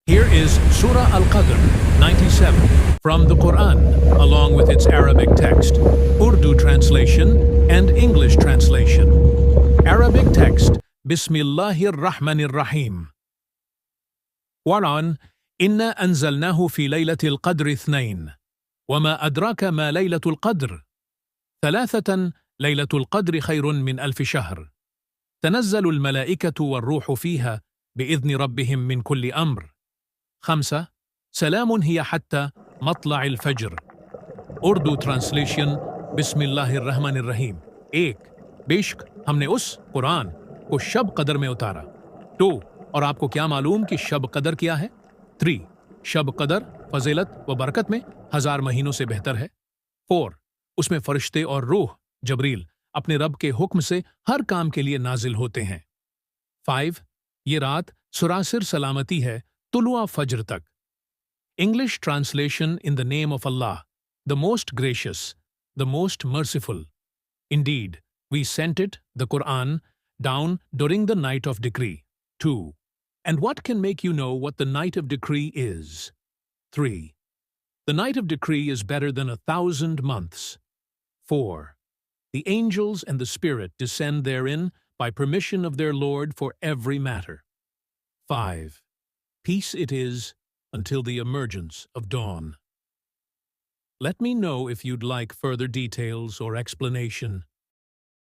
Here is Surah Al-Qadr 97 from the Quran, along with its Arabic text, Urdu translation, and English translation. Arabic text, Bismillahir Rahmanir Rahim. Quran, Inna anzalnahu fi laylatil qadri ithnain. Wama adraka ma laylatul qadr. ثلاثة ليلة القدر خير من 1000 شهر. تنزل الملائكة والروح فيها بإذن ربهم من كل أمر. 5. سلام هي حتى مطلع الفجر. Urdu translation बिस्मिल्लाहिर्रहमानिर्रहीम। 1. बेशक हमने उस कुरान को शब कदर में उतारा। 2. और आपको क्या मालूम कि शब कदर क्या है? 3. शब कदर फजीलत व बरकत में 1000 महीनों से बेहतर है। 4. उसमें फरिश्ते और रूह जबरील अपने रब के हुक्म से हर काम के लिए नाजिल होते हैं। 5. ये रात सुरासिर सलामती है तुलुआ फज्र तक। English translation in the name of Allah, the most gracious, the most merciful. Indeed, we sent it, the Quran, down during the night of decree. 2. And what can make you know what the night of decree is? 3. The night of decree is better than 1,000 months. 4. The angels and the Spirit descend therein by permission of their Lord for every matter. 5. Peace it is until the emergence of dawn. Let me know if you'd like further details or explanation.